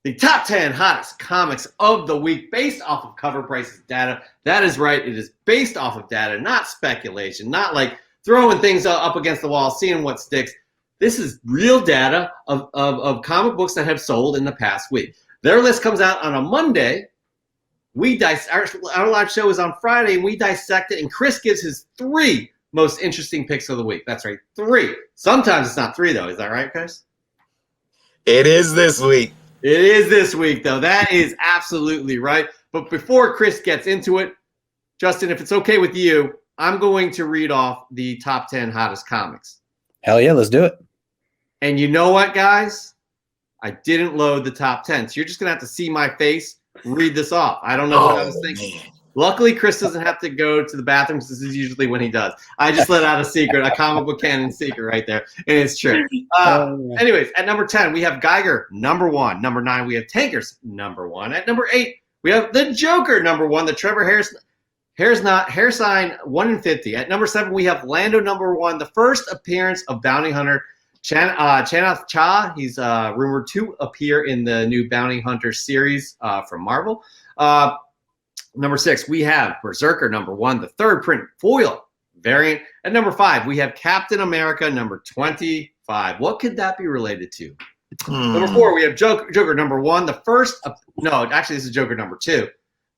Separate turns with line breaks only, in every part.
the top 10 hottest comics of the week based off of cover prices data. That is right. It is based off of data, not speculation, not like throwing things up against the wall, seeing what sticks. This is real data of comic books that have sold in the past week. Their list comes out on a Monday. Our live show is on Friday, and we dissect it, and Chris gives his 3 most interesting picks of the week. That's right, 3. Sometimes it's not 3, though. Is that right, Chris?
It is this week.
It is this week, though. That is absolutely right. But before Chris gets into it, Justin, if it's okay with you, I'm going to read off the top 10 hottest comics.
Hell yeah, let's do it.
And you know what, guys? I didn't load the top 10, so you're just going to have to see my face read this off. I don't know what I was thinking. Man. Luckily, Chris doesn't have to go to the bathroom because this is usually when he does. I just let out a secret, a comic book canon secret right there, and it's true. Anyways, at number 10, we have GEIGER, number 1. Number 9, we have Tankers, number 1. At number 8, we have the Joker, number 1, the TREVOR HAIRSINE 1 in 50. At number 7, we have LANDO, number 1, the first appearance of bounty hunter CHANATH. He's rumored to appear in the new Bounty Hunter series from Marvel. Number 6, we have BRZRKR, number 1, the 3rd print foil variant. At number 5, we have Captain America, number 25. What could that be related to? Number 4, we have Joker, number 1, the first. No, actually, this is Joker, number 2.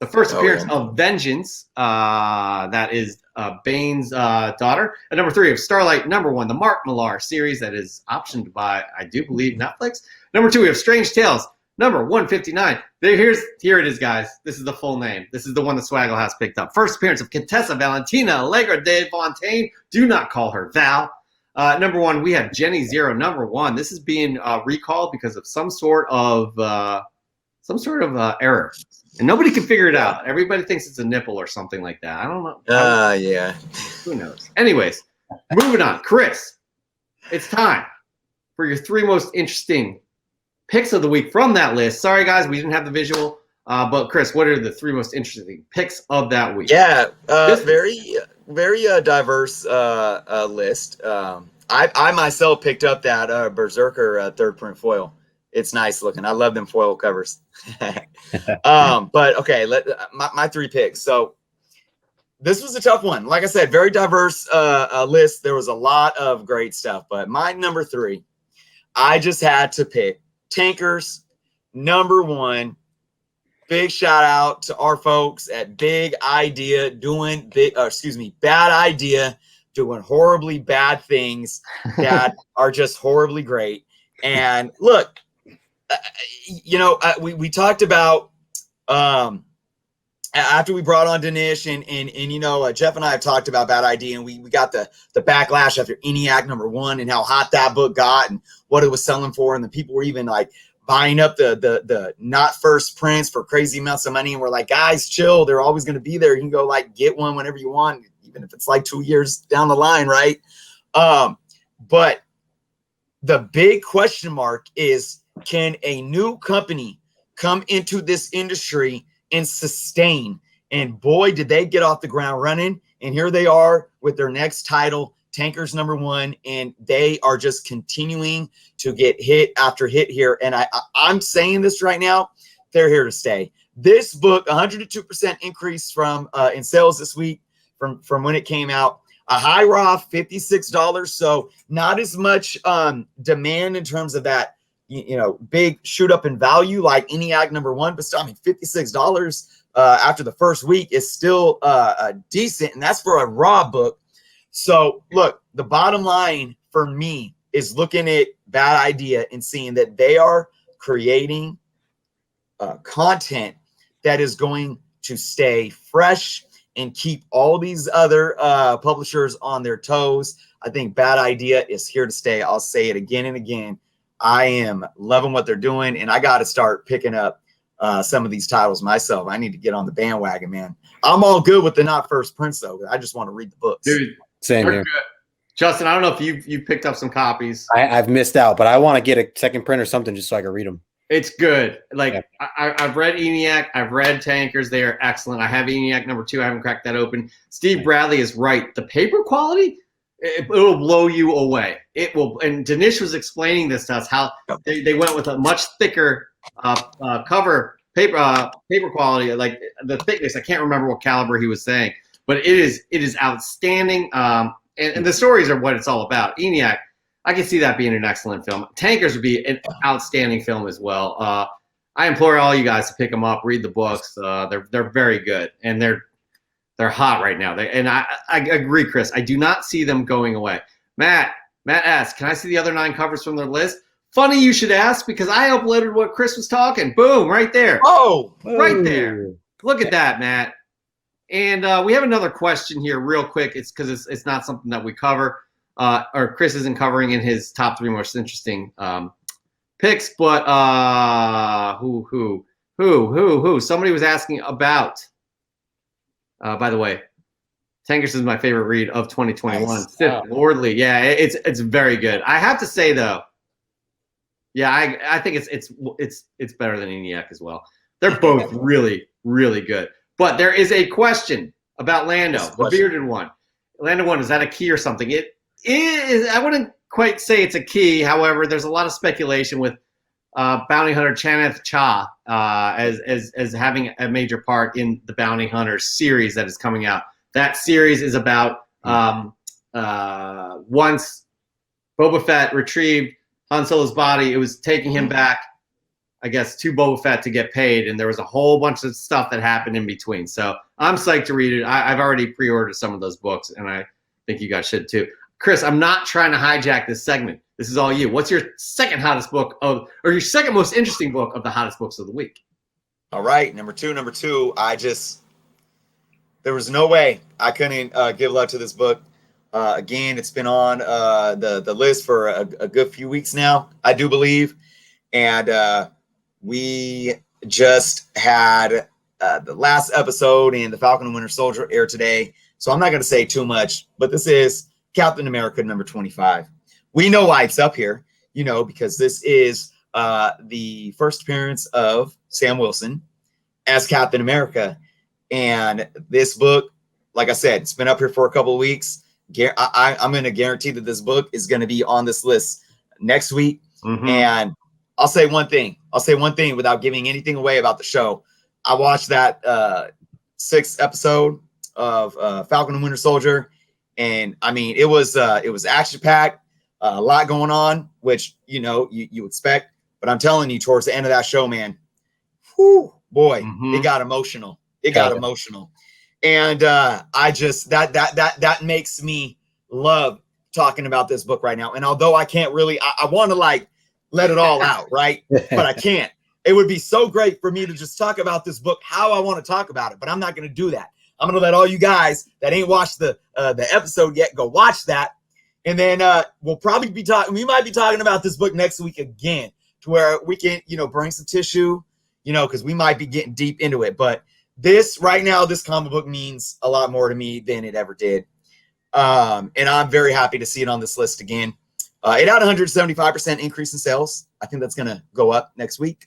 The first appearance of Vengeance, that is Bane's daughter. At number 3, we have Starlight, number 1, the Mark Millar series that is optioned by, I do believe, Netflix. Number 2, we have Strange Tales, number 159. Here it is, guys. This is the full name. This is the one that Swaggle has picked up. First appearance of Contessa, Valentina, ALLEGRO de FONTAINE. Do not call her Val. Number 1, we have Jenny Zero, number 1. This is being recalled because of some sort of error. And nobody can figure it out. Everybody thinks it's a nipple or something like that. I don't know.
Yeah.
Who knows? Anyways, moving on. Chris, it's time for your 3 most interesting picks of the week from that list. Sorry, guys, we didn't have the visual. But, Chris, what are the 3 most interesting picks of that week?
Yeah, very diverse list. I myself picked up that BRZRKR 3rd print foil. It's nice looking. I love them foil covers. But okay, my 3 picks. So this was a tough one. Like I said, very diverse list. There was a lot of great stuff. But my number 3, I just had to pick Tankers, number 1. Big shout out to our folks at Bad Idea doing horribly bad things that are just horribly great. And look, we talked about after we brought on Dinesh and Jeff and I have talked about Bad Idea, and we got the backlash after ENIAC number 1 and how hot that book got and what it was selling for, and the people were even like buying up the not first prints for crazy amounts of money, and we're like, guys, chill, they're always going to be there. You can go like get one whenever you want, even if it's like 2 years down the line, right? But the big question mark is, can a new company come into this industry and sustain? And boy, did they get off the ground running. And here they are with their next title, Tankers number 1. And they are just continuing to get hit after hit here. And I'm saying this right now, they're here to stay. This book, 102% increase from in sales this week from when it came out. A high raw, $56. So not as much demand in terms of that, big shoot up in value like ENIAC number 1, but still, $56 after the first week is still decent, and that's for a raw book. So look, the bottom line for me is looking at Bad Idea and seeing that they are creating content that is going to stay fresh and keep all these other publishers on their toes. I think Bad Idea is here to stay. I'll say it again and again. I am loving what they're doing, and I got to start picking up some of these titles myself. I need to get on the bandwagon, man. I'm all good with the not first prints, though. I just want to read the books.
Dude,
same here.
Justin, I don't know if you picked up some copies.
I've missed out, but I want to get a second print or something just so I can read them.
It's good. Like, yeah. I've read ENIAC. I've read Tankers. They are excellent. I have ENIAC number 2. I haven't cracked that open. Steve Bradley is right. The paper quality, it will blow you away. It will. And Dinesh was explaining this to us, how they went with a much thicker cover paper quality, like the thickness. I can't remember what caliber he was saying, but it is outstanding. And the stories are what it's all about. ENIAC, I can see that being an excellent film. Tankers would be an outstanding film as well. I implore all you guys to pick them up, read the books. They're very good, and they're hot right now. I agree, Chris. I do not see them going away. Matt asks, can I see the other 9 covers from their list? Funny you should ask, because I uploaded what Chris was talking. Boom, right there.
Oh,
right there. Look at that, Matt. And we have another question here real quick. It's because it's not something that we cover, or Chris isn't covering in his top 3 most interesting picks. But who? Somebody was asking about. By the way, Tankers is my favorite read of 2021.
Nice.
Sith Lordly, yeah, it's very good. I have to say though, yeah, I think it's better than ENIAC as well. They're both really, really good. But there is a question about Lando, the bearded one. Lando 1, is that a key or something? It is. I wouldn't quite say it's a key. However, there's a lot of speculation with bounty hunter CHANATH as having a major part in the Bounty Hunter series that is coming out. That series is about once Boba Fett retrieved Han Solo's body, it was taking him back, I guess, to Boba Fett to get paid, and there was a whole bunch of stuff that happened in between. So I'm psyched to read it. I've already pre-ordered some of those books, and I think you guys should too. Chris, I'm not trying to hijack this segment. This is all you. What's your second hottest book or your second most interesting book of the hottest books of the week?
All right, number two. There was no way I couldn't give love to this book. Again, it's been on the list for a good few weeks now, I do believe. And we just had the last episode in The Falcon and Winter Soldier air today. So I'm not going to say too much, but this is Captain America number 25. We know why it's up here, because this is the first appearance of Sam Wilson as Captain America. And this book, like I said, it's been up here for a couple of weeks. I'm going to guarantee that this book is going to be on this list next week. Mm-hmm. And I'll say one thing without giving anything away about the show. I watched that 6th episode of Falcon and Winter Soldier, and I mean, it was action packed, a lot going on, which you expect. But I'm telling you, towards the end of that show, man, whew, boy, it got emotional. It got emotional, and I just that makes me love talking about this book right now. And although I can't really, I want to like let it all out, right? But I can't. It would be so great for me to just talk about this book how I want to talk about it, but I'm not going to do that. I'm going to let all you guys that ain't watched the episode yet go watch that, and then we'll probably be talking. We might be talking about this book next week again, to where we can bring some tissue, because we might be getting deep into it. But this right now, this comic book means a lot more to me than it ever did, and I'm very happy to see it on this list again. It had 175% increase in sales. I think that's going to go up next week.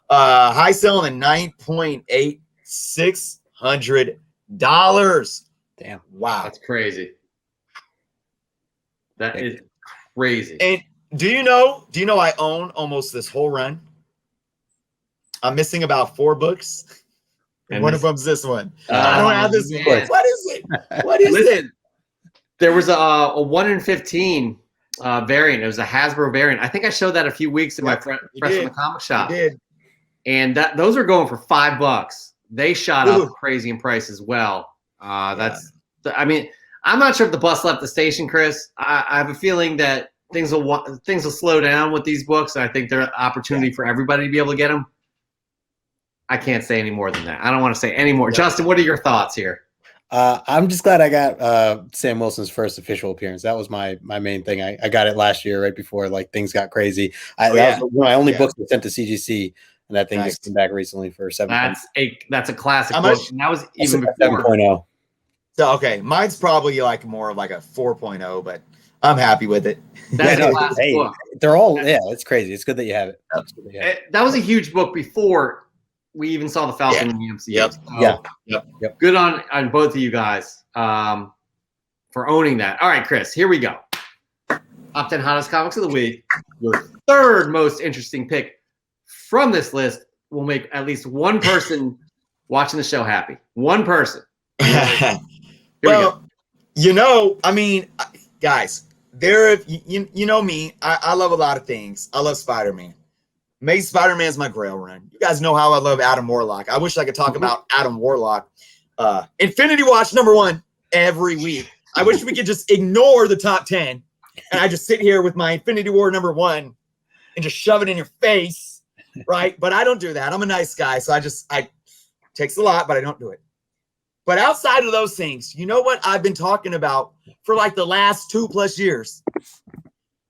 High selling at $9,600.
Damn.
Wow.
That's crazy. That is crazy.
And do you know I own almost this whole run? I'm missing about 4 books. And one of them's this one. I don't have this one. What is it? What is it?
There was a 1 in 15 variant. It was a Hasbro variant. I think I showed that a few weeks in my Fresh from the Comic Shop.
You did.
And those are going for $5. They shot up crazy in price as well. I mean, I'm not sure if the bus left the station, Chris. I have a feeling that things will slow down with these books. I think there's an opportunity for everybody to be able to get them. I can't say any more than that. I don't want to say any more. Justin, what are your thoughts here?
I'm just glad I got Sam Wilson's first official appearance. That was my main thing. I got it last year, right before things got crazy. That was one of my only books that sent to CGC, and that thing just came back recently for 7.
That's a classic book. And that was even before
7.0.
So okay, mine's probably like more of like a 4.0, but I'm happy with it.
That's a classic book.
They're all it's crazy. It's good that you have it.
That was a huge book before we even saw the Falcon in the MCU.
Yep.
Good on both of you guys for owning that. All right, Chris, here we go. Top 10 hottest comics of the week. Your third most interesting pick from this list will make at least one person watching the show happy. One person. Here we go.
You know, I mean, guys, you know me. I love a lot of things. I love Spider-Man. Maybe Spider-Man is my grail run. You guys know how I love Adam Warlock. I wish I could talk about Adam Warlock. Infinity Watch #1 every week. I wish we could just ignore the top 10 and I just sit here with my Infinity War #1 and just shove it in your face, right? But I don't do that. I'm a nice guy, so it takes a lot, but I don't do it. But outside of those things, you know what I've been talking about for like the last 2+ years?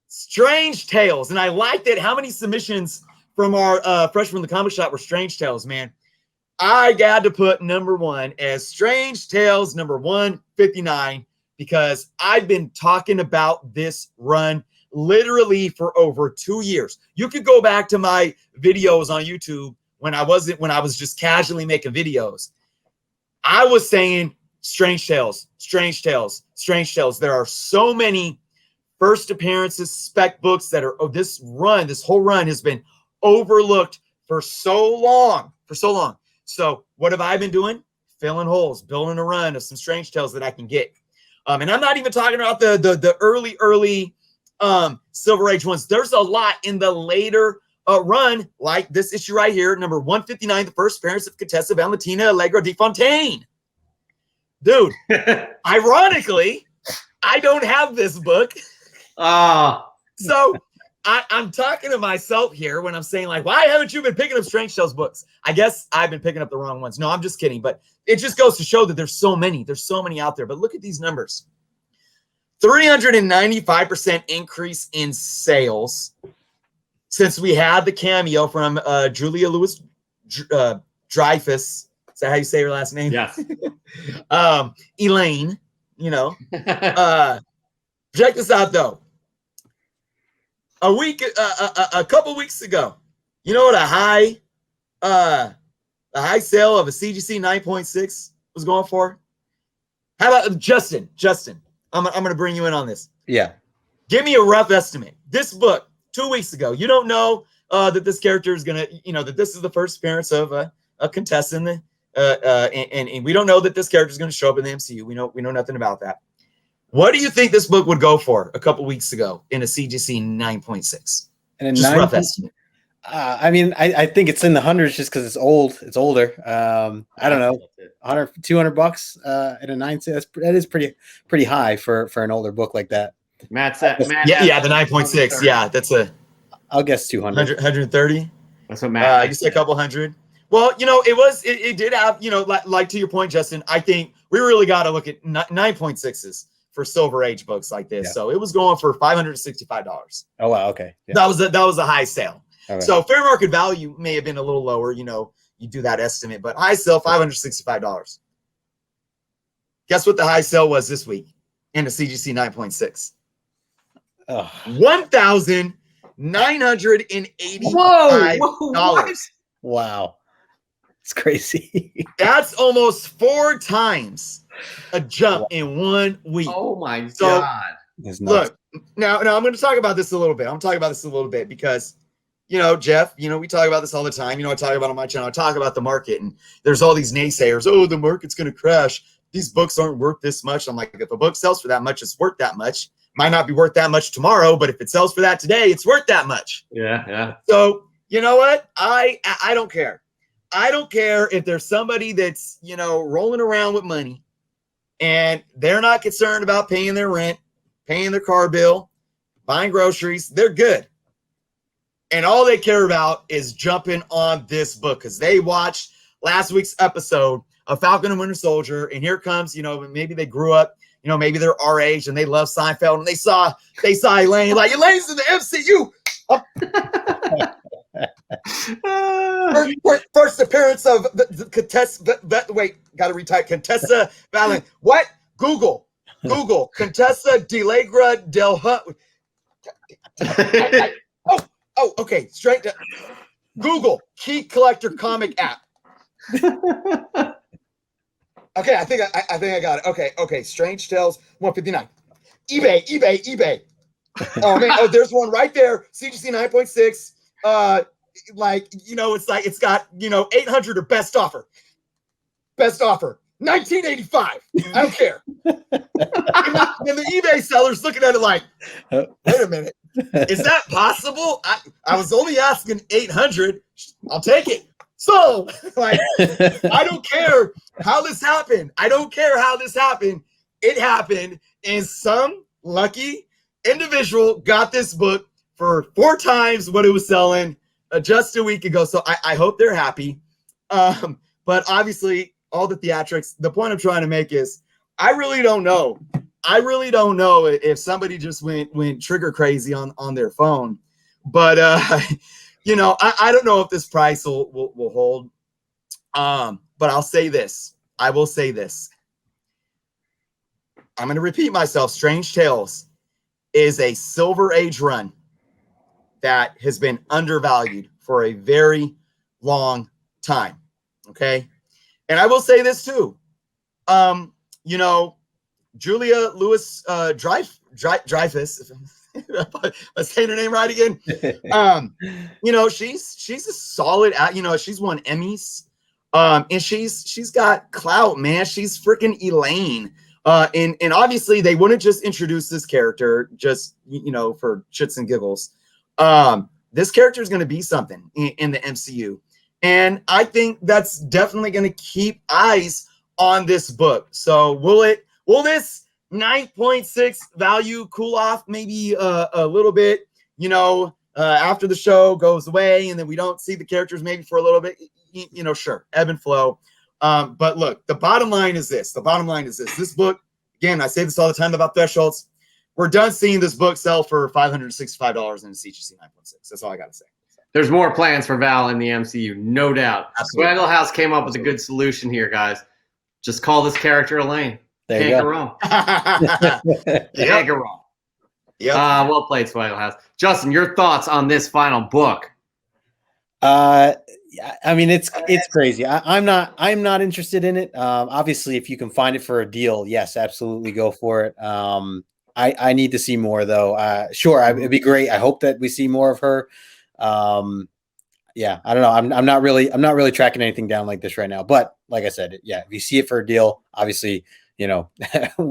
Strange Tales. And I liked it. How many submissions from our Fresh from the Comic Shop were Strange Tales, man? I got to put #1 as Strange Tales #159 because I've been talking about this run literally for over 2 years. You could go back to my videos on YouTube when I was just casually making videos. I was saying Strange Tales, Strange Tales, Strange Tales. There are so many first appearances, spec books that are this whole run has been overlooked for so long. So what have I been doing? Filling holes, building a run of some Strange Tales that I can get. And I'm not even talking about the early Silver Age ones. There's a lot in the later run, like this issue right here, #159, the first appearance of Contessa, Valentina, Allegro di Fontaine. Dude, ironically, I don't have this book. So I'm talking to myself here when I'm saying, like, why haven't you been picking up Strange Tales books? I guess I've been picking up the wrong ones. No, I'm just kidding. But it just goes to show that there's so many. There's so many out there. But look at these numbers. 395% increase in sales since we had the cameo from Julia Louis-Dreyfus. Is that how you say her last name?
Yes.
Elaine, you know. Check this out, though. A couple weeks ago, you know what a high sale of a CGC 9.6 was going for? How about Justin? I'm gonna bring you in on this.
Yeah.
Give me a rough estimate. This book 2 weeks ago. You don't know that this character is gonna, that this is the first appearance of a Contessa in the and we don't know that this character is gonna show up in the MCU. We know nothing about that. What do you think this book would go for a couple weeks ago in a CGC 9.6?
And
just rough estimate.
I mean, I think it's in the hundreds just because it's old. It's older. I don't know, $100, $200 in a 9.6. That is pretty high for an older book like that.
Matt said,
yeah, the 9.6. Yeah, that's
I'll guess 200.
130.
That's what Matt.
You said a couple hundred. Well, it did have, like to your point, Justin. I think we really got to look at 9.6s for Silver Age books like this. Yeah. So it was going for $565.
Oh wow, okay. Yeah.
That was a high sale.
Okay.
So fair market value may have been a little lower, you do that estimate, but high sale $565. Guess what the high sale was this week in the CGC 9.6? $1,985.
Whoa,
wow. It's crazy.
That's almost 4 times a jump in 1 week.
Oh my God.
Look, now I'm going to talk about this a little bit. I'm talking about this a little bit because, Jeff, we talk about this all the time. I talk about it on my channel. I talk about the market, and there's all these naysayers. Oh, the market's going to crash. These books aren't worth this much. I'm like, if a book sells for that much, it's worth that much. Might not be worth that much tomorrow, but if it sells for that today, it's worth that much.
Yeah.
So you know what? I don't care. I don't care if there's somebody that's, rolling around with money and they're not concerned about paying their rent, paying their car bill, buying groceries. They're good. And all they care about is jumping on this book because they watched last week's episode of Falcon and Winter Soldier. And here comes, maybe they grew up, maybe they're our age and they love Seinfeld and they saw Elaine, like, Elaine's in the MCU. First appearance of the Contessa. Wait, gotta retype. Contessa Valent. What? Google. Contessa Delegra del Hunt. Oh, okay. Straight to Google Key Collector Comic app. Okay, I think I got it. Okay. Strange Tales 159. eBay. Oh man, there's one right there. CGC 9.6. like, you know, it's like, it's got, you know, 800 or best offer, 1985. I don't care. And the eBay seller's looking at it like, wait a minute, is that possible? I was only asking 800. I'll take it. So, like, I don't care how this happened. I don't care how this happened. It happened, and some lucky individual got this book for 4 times what it was selling just a week ago. So I hope they're happy. But obviously, all the theatrics, the point I'm trying to make is I really don't know. I really don't know if somebody just went trigger crazy on their phone. But you know, I don't know if this price will hold. But I'll say this. I will say this. I'm going to repeat myself. Strange Tales is a Silver Age run that has been undervalued for a very long time. Okay. And I will say this too. You know, Julia Louis Dreyfus, let's say her name right again. You know, she's a solid, you know, she's won Emmys. And she's got clout, man. She's freaking Elaine. And obviously they wouldn't just introduce this character just, you know, for shits and giggles. This character is going to be something in the MCU. And I think that's definitely going to keep eyes on this book. So will this 9.6 value cool off maybe a little bit, you know, after the show goes away and then we don't see the characters maybe for a little bit, you know, sure, ebb and flow. But look, the bottom line is this. This book, again, I say this all the time about thresholds. We're done seeing this book sell for $565 in a CGC 9.6. That's all I got to say.
There's more plans for Val in the MCU, no doubt. Swaggle House came up with a good solution here, guys. Just call this character Elaine. Can't go wrong. Can't go wrong.
Yeah.
Well played, Swaggle House. Justin, your thoughts on this final book?
I mean, it's crazy. I'm not interested in it. Obviously, if you can find it for a deal, yes, absolutely go for it. I need to see more though. Sure, it'd be great. I hope that we see more of her. Yeah, I don't know. I'm not really tracking anything down like this right now. But like I said, yeah, if you see it for a deal, obviously, you know,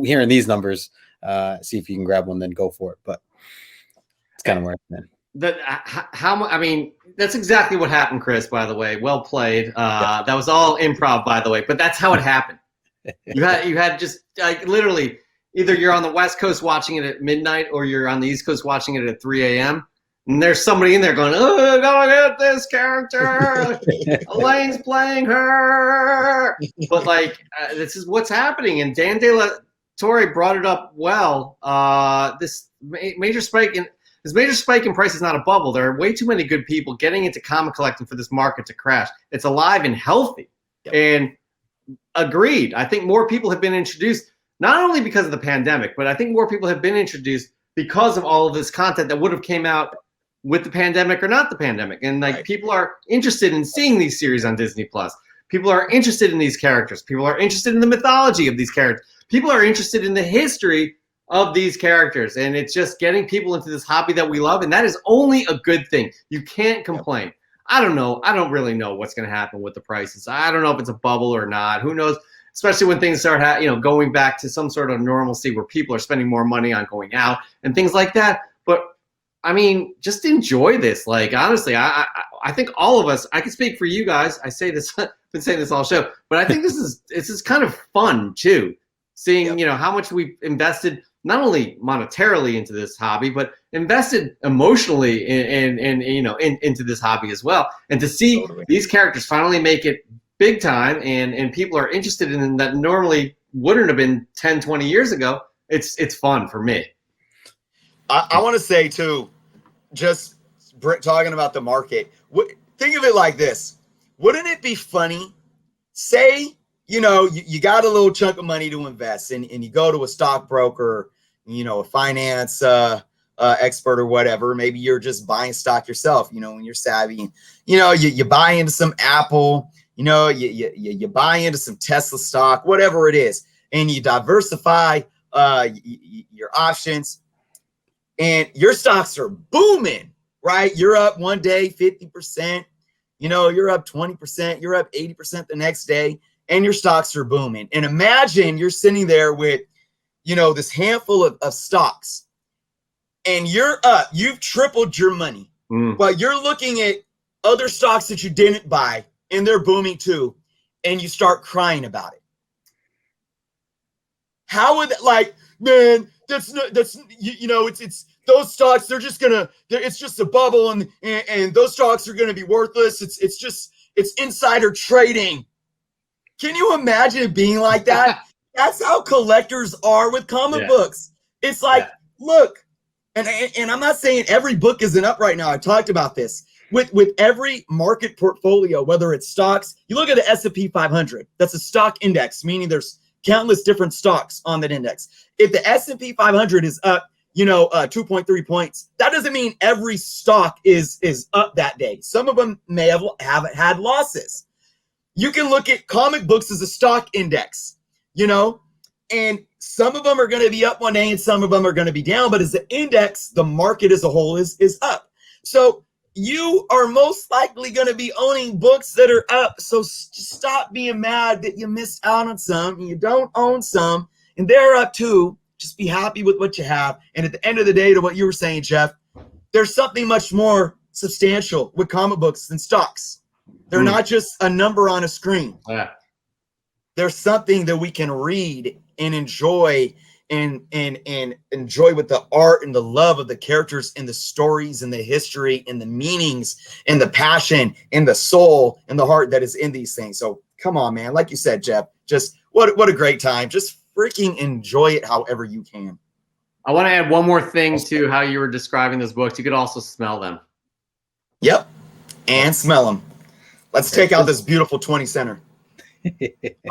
hearing these numbers, see if you can grab one, then go for it. But it's kind of where it's been.
I mean, that's exactly what happened, Chris, by the way. Well played. That was all improv, by the way, but that's how it happened. You had just like literally either you're on the West Coast watching it at midnight or you're on the East Coast watching it at 3 a.m. And there's somebody in there going, oh, gotta get this character. Elaine's playing her. But like, this is what's happening. And Dan De La Torre brought it up well. This major spike in price is not a bubble. There are way too many good people getting into comic collecting for this market to crash. It's alive and healthy. Yep. And agreed. I think more people have been introduced, not only because of the pandemic, but I think more people have been introduced because of all of this content that would have came out with the pandemic or not the pandemic. And like people are interested in seeing these series on Disney Plus. People are interested in these characters. People are interested in the mythology of these characters. People are interested in the history of these characters. And it's just getting people into this hobby that we love. And that is only a good thing. You can't complain. I don't know. I don't really know what's going to happen with the prices. I don't know if it's a bubble or not. Who knows? Especially when things start, going back to some sort of normalcy where people are spending more money on going out and things like that. But I mean, just enjoy this. Like, honestly, I think all of us, I can speak for you guys. I say this, I've been saying this all show, but I think this is kind of fun too. Seeing, how much we've invested, not only monetarily into this hobby, but invested emotionally into this hobby as well. And to see these characters finally make it big time and people are interested in that normally wouldn't have been 10, 20 years ago. It's fun for me.
I want to say too, just talking about the market, think of it like this. Wouldn't it be funny? Say, you got a little chunk of money to invest and you go to a stockbroker, a finance expert or whatever. Maybe you're just buying stock yourself, when you're savvy, you buy into some Apple, you buy into some Tesla stock, whatever it is, and you diversify your options. And your stocks are booming, right? You're up one day 50%, you know, you're up 20%, you're up 80% the next day, and your stocks are booming. And imagine you're sitting there with, you know, this handful of stocks, and you're up, you've tripled your money, but you're looking at other stocks that you didn't buy, and they're booming too, and you start crying about it. How would that, like, man, that's you know, it's those stocks, they're just gonna, it's just a bubble, and those stocks are gonna be worthless. It's insider trading. Can you imagine it being like that? That's how collectors are with comic books. It's like, look, and I'm not saying every book isn't up right now. I talked about this. With every market portfolio, whether it's stocks, you look at the S&P 500. That's a stock index, meaning there's countless different stocks on that index. If the S&P 500 is up, you know, 2.3 points, that doesn't mean every stock is up that day. Some of them may have had losses. You can look at comic books as a stock index, you know, and some of them are going to be up one day and some of them are going to be down. But as an index, the market as a whole is up. So you are most likely going to be owning books that are up. So just stop being mad that you missed out on some and you don't own some and they're up too. Just be happy with what you have. And at the end of the day, to what you were saying, Jeff, there's something much more substantial with comic books than stocks. They're not just a number on a screen.
Yeah.
There's something that we can read and enjoy and enjoy with the art and the love of the characters and the stories and the history and the meanings and the passion and the soul and the heart that is in these things. So come on, man. Like you said, Jeff, just what a great time. Just freaking enjoy it however you can.
I want to add one more thing to how you were describing those books. You could also smell them.
Yep. And smell them. Let's take out this beautiful 20 center.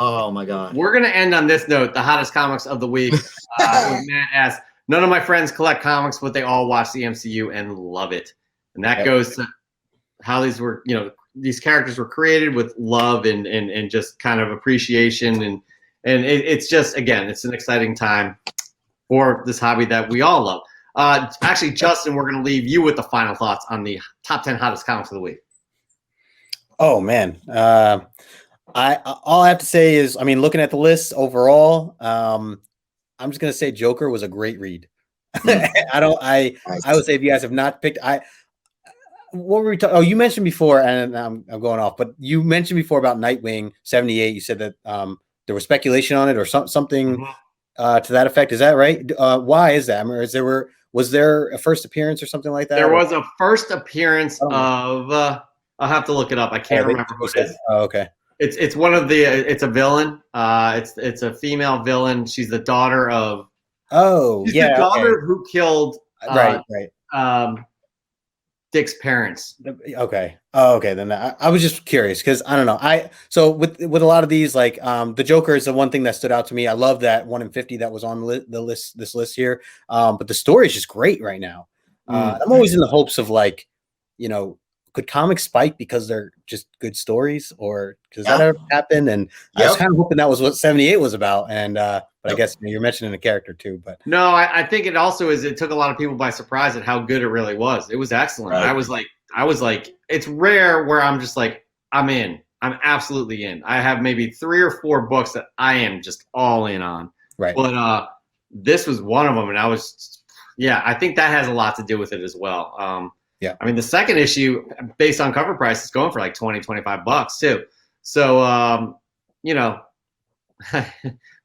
Oh my God.
We're going to end on this note, the hottest comics of the week. Matt asked, none of my friends collect comics, but they all watch the MCU and love it. And that goes to how these were, you know, these characters were created with love and just kind of appreciation. And it's just, again, it's an exciting time for this hobby that we all love. Actually, Justin, we're going to leave you with the final thoughts on the top 10 hottest comics of the week.
Oh, man. All I have to say is, I mean, looking at the list overall, I'm just gonna say Joker was a great read. I would say if you guys have not picked, what were we talking? Oh, you mentioned before, and I'm going off, but you mentioned before about Nightwing 78. You said that there was speculation on it or something to that effect. Is that right? Why is that? I mean, was there a first appearance or something like that?
There was a first appearance of. I'll have to look it up. I can't remember who it is.
Oh, okay.
It's one of the. It's a villain. It's a female villain. She's the daughter of.
Oh,
she's the daughter who killed.
Right.
Dick's parents.
Okay. Oh, okay. Then I was just curious because I don't know. So with a lot of these, like the Joker is the one thing that stood out to me. I love that 1 in 50 that was on the list. This list here, but the story is just great right now. I'm always in the hopes of, like, you know, could comics spike because they're just good stories, or does that ever happen? And I was kind of hoping that was what 78 was about. And but I guess you're mentioning a character too. But
no, I think it also is. It took a lot of people by surprise at how good it really was. It was excellent. Right. I was like, it's rare where I'm just like, I'm in. I'm absolutely in. I have maybe 3 or 4 books that I am just all in on.
Right.
But this was one of them, and I was, I think that has a lot to do with it as well.
Yeah.
I mean, the second issue, based on cover price, is going for like $20, $25 too. So, you know,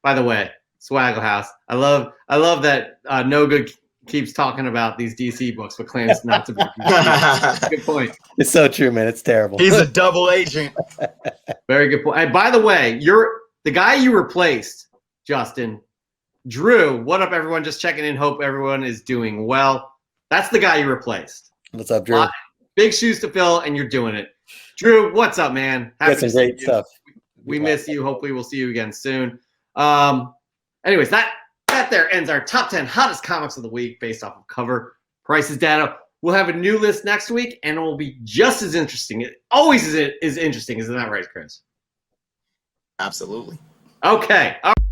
by the way, Swaggle House, I love that No Good keeps talking about these DC books, but claims not to be. Good point.
It's so true, man. It's terrible.
He's a double agent.
Very good point. And by the way, you're the guy you replaced, Justin. Drew, what up, everyone? Just checking in. Hope everyone is doing well. That's the guy you replaced.
What's up, Drew?
Big shoes to fill, and you're doing it. Drew, what's up, man?
That's some great stuff.
We miss you. Hopefully, we'll see you again soon. Anyways, that there ends our top 10 hottest comics of the week based off of cover prices data. We'll have a new list next week, and it will be just as interesting. It always is interesting. Isn't that right, Chris?
Absolutely.
Okay. All right.